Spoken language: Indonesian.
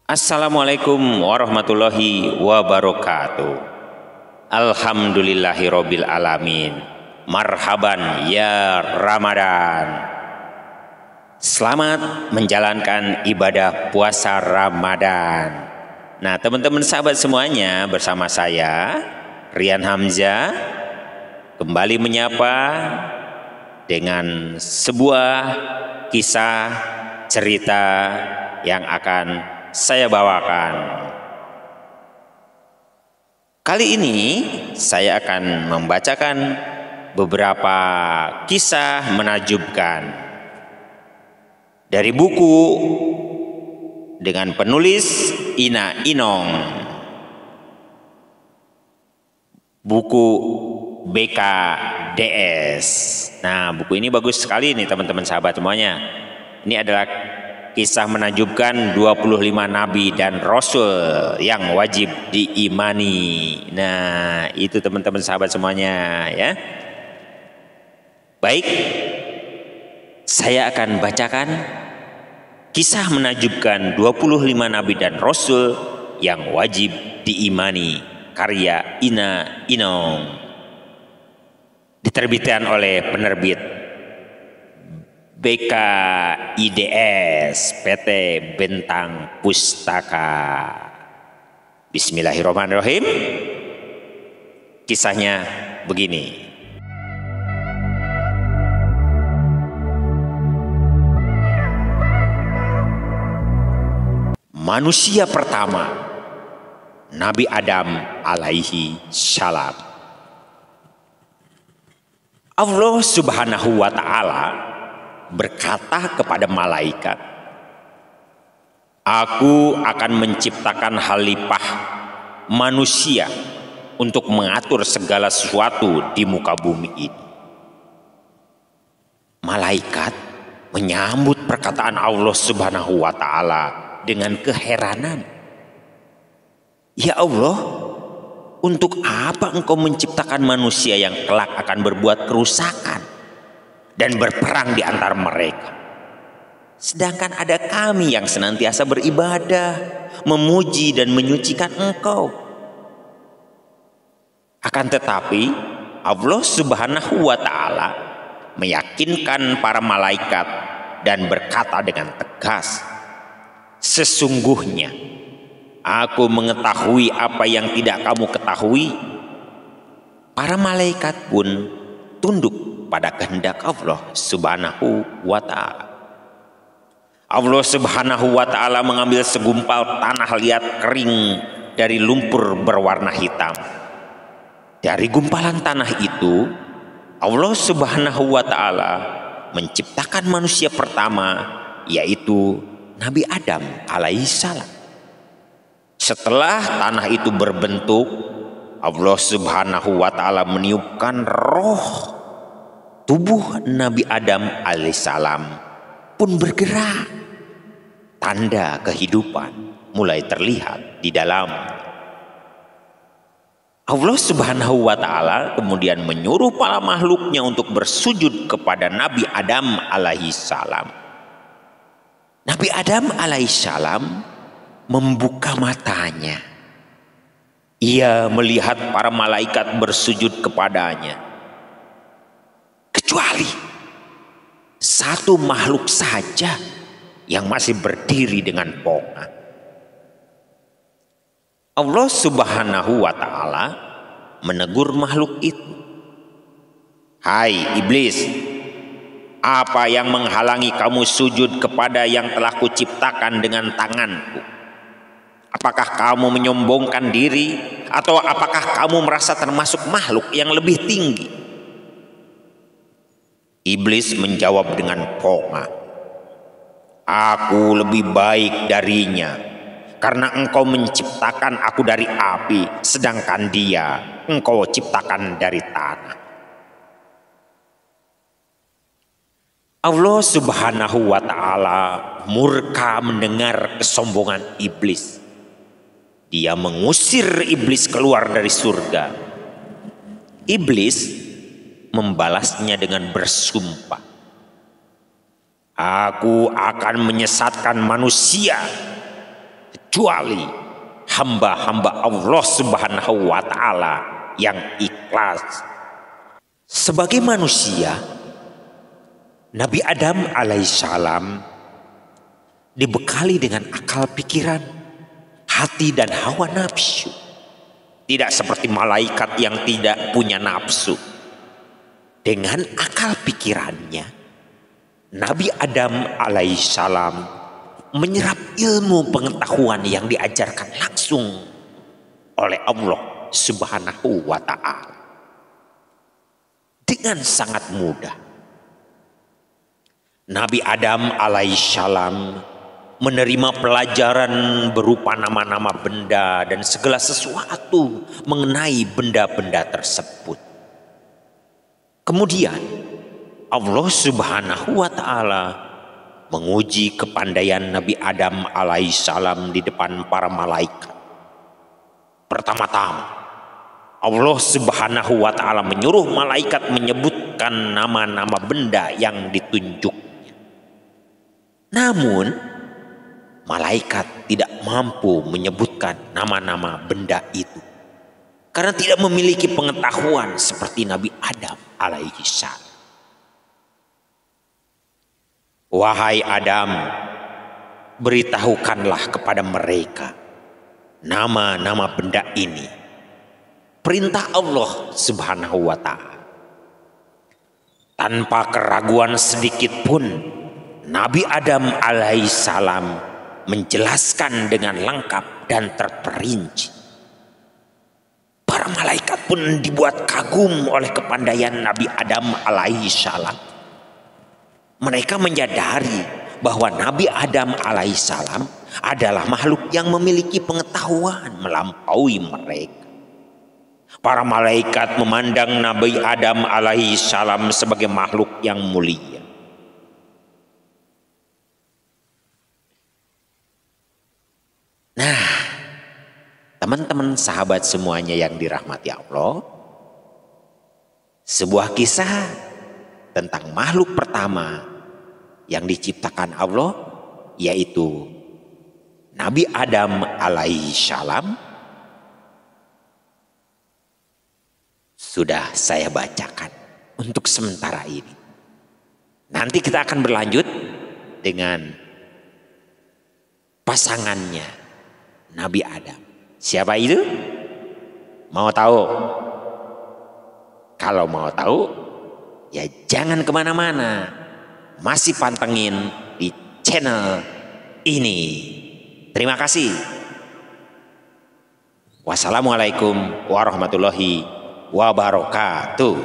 Assalamualaikum warahmatullahi wabarakatuh. Alhamdulillahirabbil alamin. Marhaban ya Ramadan. Selamat menjalankan ibadah puasa Ramadan. Nah, teman-teman sahabat semuanya, bersama saya Rian Hamzah kembali menyapa dengan sebuah kisah cerita yang akan saya bawakan. Kali ini saya akan membacakan beberapa kisah menakjubkan dari buku dengan penulis Ina Inong, buku BKDS. Nah, buku ini bagus sekali nih teman-teman sahabat semuanya. Ini adalah kisah menakjubkan 25 nabi dan rasul yang wajib diimani. Nah, itu teman-teman sahabat semuanya ya. Baik, saya akan bacakan kisah menakjubkan 25 nabi dan rasul yang wajib diimani, karya Ina Inong, diterbitkan oleh penerbit BKIDS PT Bentang Pustaka. Bismillahirrahmanirrahim. Kisahnya begini. Manusia pertama, Nabi Adam alaihi salam. Allah Subhanahu wa ta'ala berkata kepada malaikat, "Aku akan menciptakan khalifah manusia untuk mengatur segala sesuatu di muka bumi ini." Malaikat menyambut perkataan Allah Subhanahu wa ta'ala dengan keheranan. "Ya Allah, untuk apa Engkau menciptakan manusia yang kelak akan berbuat kerusakan dan berperang di antara mereka, sedangkan ada kami yang senantiasa beribadah, memuji dan menyucikan Engkau?" Akan tetapi Allah Subhanahu wa ta'ala meyakinkan para malaikat dan berkata dengan tegas, "Sesungguhnya Aku mengetahui apa yang tidak kamu ketahui." Para malaikat pun tunduk pada kehendak Allah Subhanahu wa ta'ala. Allah Subhanahu wa ta'ala mengambil segumpal tanah liat kering dari lumpur berwarna hitam. Dari gumpalan tanah itu, Allah Subhanahu wa ta'ala menciptakan manusia pertama, yaitu Nabi Adam alaihissalam. Setelah tanah itu berbentuk, Allah Subhanahu wa ta'ala meniupkan roh. Tubuh Nabi Adam alaihissalam pun bergerak. Tanda kehidupan mulai terlihat di dalam. Allah Subhanahu wa ta'ala kemudian menyuruh para makhluknya untuk bersujud kepada Nabi Adam alaihissalam. Nabi Adam alaihissalam membuka matanya. Ia melihat para malaikat bersujud kepadanya, kecuali satu makhluk saja yang masih berdiri dengan bongkah. Allah Subhanahu wa ta'ala menegur makhluk itu, "Hai iblis, apa yang menghalangi kamu sujud kepada yang telah kuciptakan dengan tanganku? Apakah kamu menyombongkan diri, atau apakah kamu merasa termasuk makhluk yang lebih tinggi?" Iblis menjawab dengan pongah, "Aku lebih baik darinya, karena engkau menciptakan aku dari api, sedangkan dia engkau ciptakan dari tanah." Allah Subhanahu wa ta'ala murka mendengar kesombongan iblis. Dia mengusir iblis keluar dari surga. Iblis membalasnya dengan bersumpah, "Aku akan menyesatkan manusia kecuali hamba-hamba Allah Subhanahu wa Ta'ala yang ikhlas. Sebagai manusia, Nabi Adam alaihissalam dibekali dengan akal pikiran, hati dan hawa nafsu. Tidak seperti malaikat yang tidak punya nafsu. Dengan akal pikirannya, Nabi Adam alaihissalam menyerap ilmu pengetahuan yang diajarkan langsung oleh Allah Subhanahu wa Ta'ala dengan sangat mudah. Nabi Adam alaihissalam menerima pelajaran berupa nama-nama benda dan segala sesuatu mengenai benda-benda tersebut. Kemudian Allah Subhanahu wa Ta'ala menguji kepandaian Nabi Adam alaihissalam di depan para malaikat. Pertama-tama Allah Subhanahu wa Ta'ala menyuruh malaikat menyebutkan nama-nama benda yang ditunjuknya. Namun malaikat tidak mampu menyebutkan nama-nama benda itu karena tidak memiliki pengetahuan seperti Nabi Adam alaihissalam. Wahai Adam, beritahukanlah kepada mereka nama-nama benda ini. Perintah Allah Subhanahu wa Ta'ala. Tanpa keraguan sedikit pun, Nabi Adam alaihissalam menjelaskan dengan lengkap dan terperinci. Para malaikat pun dibuat kagum oleh kepandaian Nabi Adam alaihissalam. Mereka menyadari bahwa Nabi Adam alaihissalam adalah makhluk yang memiliki pengetahuan melampaui mereka. Para malaikat memandang Nabi Adam alaihissalam sebagai makhluk yang mulia. Nah, teman-teman sahabat semuanya yang dirahmati Allah, sebuah kisah tentang makhluk pertama yang diciptakan Allah, yaitu Nabi Adam alaihissalam, sudah saya bacakan untuk sementara ini. Nanti kita akan berlanjut dengan pasangannya Nabi Adam. Siapa itu? Mau tahu? Kalau mau tahu, ya jangan kemana-mana. Masih pantengin di channel ini. Terima kasih. Wassalamualaikum warahmatullahi wabarakatuh.